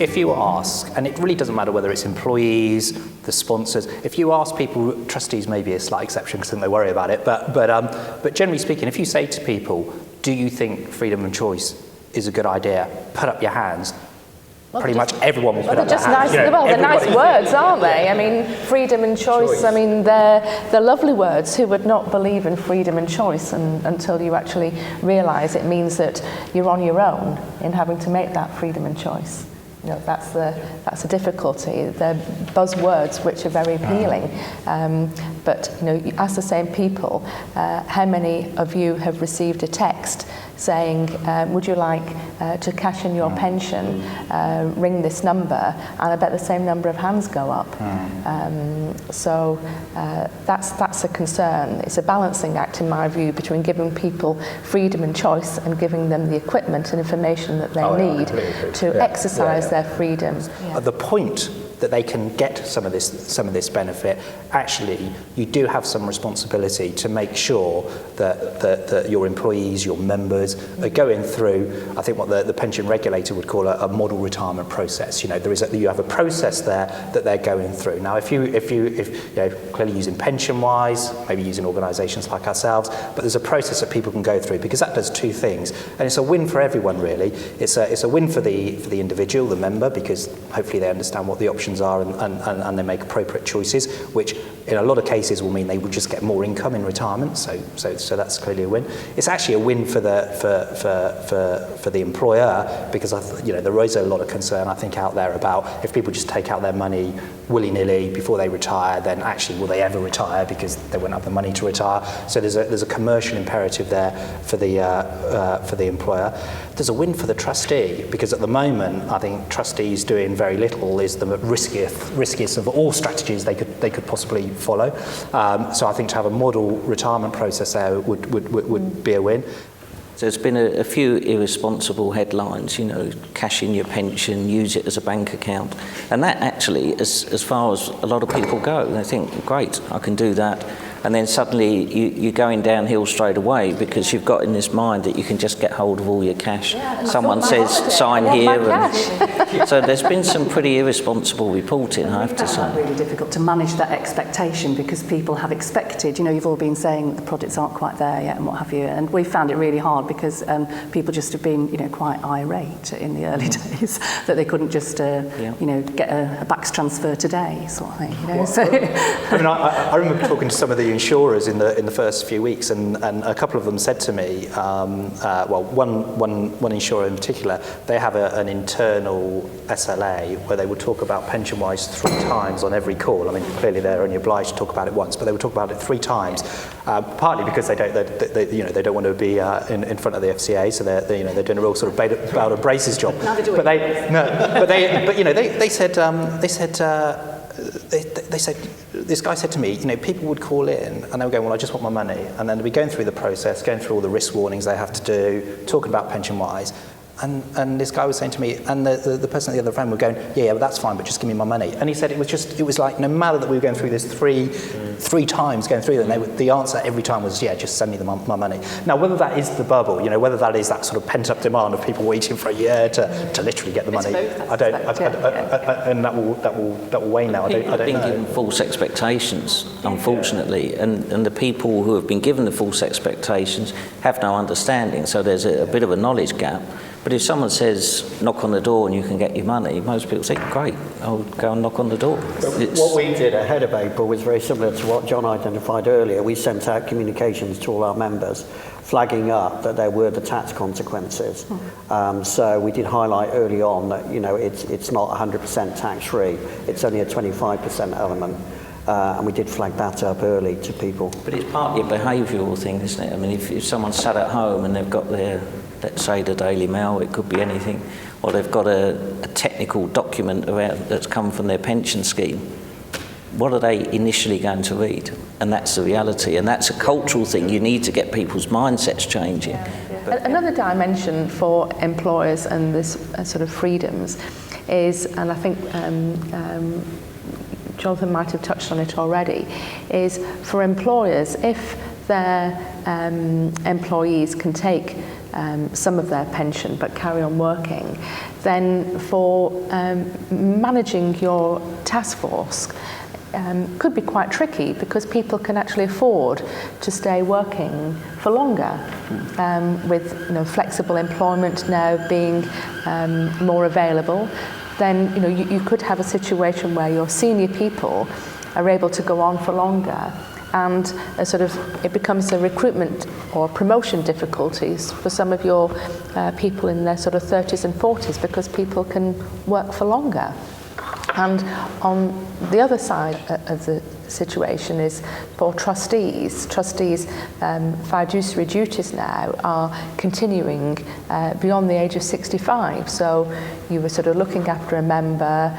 if you ask, and it really doesn't matter whether it's employees, the sponsors, if you ask people, trustees may be a slight exception because then they worry about it, but generally speaking, if you say to people, do you think freedom and choice is a good idea? Put up your hands. Pretty much everyone will put up their hands. They're nice words, aren't they? I mean, freedom and choice. I mean, they're lovely words. Who would not believe in freedom and choice until you actually realise it means that you're on your own in having to make that freedom and choice. You know, that's a difficulty. They're buzzwords which are very appealing. But you know, you ask the same people, how many of you have received a text saying, would you like to cash in your pension, ring this number, and I bet the same number of hands go up. So that's a concern. It's a balancing act, in my view, between giving people freedom and choice and giving them the equipment and information that they need to exercise their freedoms. At the point that they can get some of this benefit, actually you do have some responsibility to make sure that your employees, your members are going through, I think, what the pension regulator would call a model retirement process. You know, you have a process there that they're going through. Now, if you know, clearly using PensionWise, maybe using organisations like ourselves, but there's a process that people can go through, because that does two things, and it's a win for everyone really. It's a win for the individual, the member, because hopefully they understand what the options are and they make appropriate choices, which in a lot of cases will mean they would just get more income in retirement. So that's clearly a win. It's actually a win for the employer, because there is a lot of concern, I think, out there about if people just take out their money willy-nilly before they retire, then actually will they ever retire because they won't have the money to retire. So there's a commercial imperative there for the employer. There's a win for the trustee, because at the moment I think trustees doing very little is the riskiest of all strategies they could possibly follow. So I think to have a model retirement process there would be a win. So there's been a few irresponsible headlines, you know, cash in your pension, use it as a bank account. And that actually, as far as a lot of people go, they think, great, I can do that. And then suddenly you're going downhill straight away, because you've got in this mind that you can just get hold of all your cash. Yeah, someone says, sign here. And so there's been some pretty irresponsible reporting, I have to say. It's really difficult to manage that expectation, because people have expected, you know, you've all been saying the products aren't quite there yet and what have you. And we found it really hard because people just have been, you know, quite irate in the early days that they couldn't just, you know, get a backs transfer today, sort of thing. You know? So, I mean, I remember talking to some of the insurers in the first few weeks, and a couple of them said to me, one insurer in particular, they have an internal SLA where they would talk about PensionWise 3 times on every call. I mean, clearly they're only obliged to talk about it once, but they would talk about it 3 times, partly because they don't want to be in front of the FCA, so they're doing a real sort of belt and braces job. They said, this guy said to me, you know, people would call in and they were going, well, I just want my money. And then they'd be going through the process, going through all the risk warnings they have to do, talking about PensionWise. And this guy was saying to me, and the person at the other end were going, yeah, well, that's fine, but just give me my money. And he said it was like, no matter that we were going through this three times going through it, the answer every time was, yeah, just send me my money. Now, whether that is the bubble, you know, whether that is that sort of pent-up demand of people waiting for a year to literally get the money, and that will wane now. I don't know. Been given false expectations, unfortunately, and the people who have been given the false expectations have no understanding. So there's a bit of a knowledge gap. But if someone says, knock on the door and you can get your money, most people say, great, I'll go and knock on the door. What we did ahead of April was very similar to what John identified earlier. We sent out communications to all our members, flagging up that there were the tax consequences. So we did highlight early on that, you know, it's not 100% tax-free. It's only a 25% element. And we did flag that up early to people. But it's partly a behavioural thing, isn't it? I mean, if someone's sat at home and they've got their, let's say, the Daily Mail, it could be anything, or they've got a technical document that's come from their pension scheme, what are they initially going to read? And that's the reality, and that's a cultural thing. You need to get people's mindsets changing. Another dimension for employers and this sort of freedoms is, and I think Jonathan might have touched on it already, is for employers, if their employees can take some of their pension but carry on working, then for managing your task force could be quite tricky, because people can actually afford to stay working for longer, with flexible employment now being more available. Then you could have a situation where your senior people are able to go on for longer, and it becomes a recruitment or promotion difficulties for some of your people in their sort of 30s and 40s, because people can work for longer. And on the other side of the situation is for trustees. Trustees' fiduciary duties now are continuing beyond the age of 65. So you were sort of looking after a member,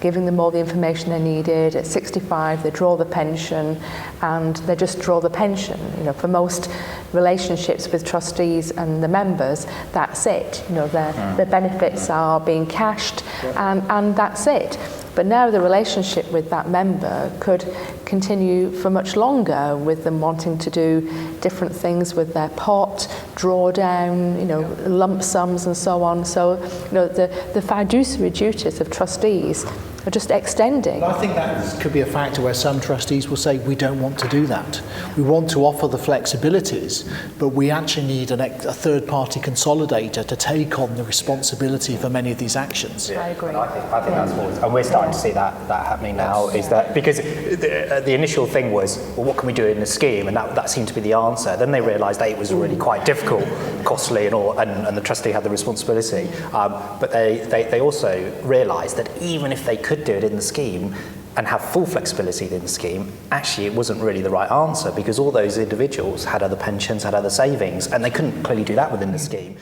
giving them all the information they needed. At 65, they draw the pension, and they just draw the pension. For most relationships with trustees and the members, that's it. Their benefits are being cashed, and that's it. But now the relationship with that member could continue for much longer, with them wanting to do different things with their pot, drawdown, lump sums and so on. So, the fiduciary duties of trustees are just extending. I think that could be a factor where some trustees will say, we don't want to do that. We want to offer the flexibilities, but we actually need a third-party consolidator to take on the responsibility for many of these actions. I agree. I think that's what, and we're starting to see that happening now. Is that because the initial thing was, well, what can we do in the scheme, and that seemed to be the answer. Then they realised that it was really quite difficult, costly, and the trustee had the responsibility. But they also realised that even if they could do it in the scheme and have full flexibility in the scheme, actually it wasn't really the right answer, because all those individuals had other pensions, had other savings, and they couldn't clearly do that within the scheme.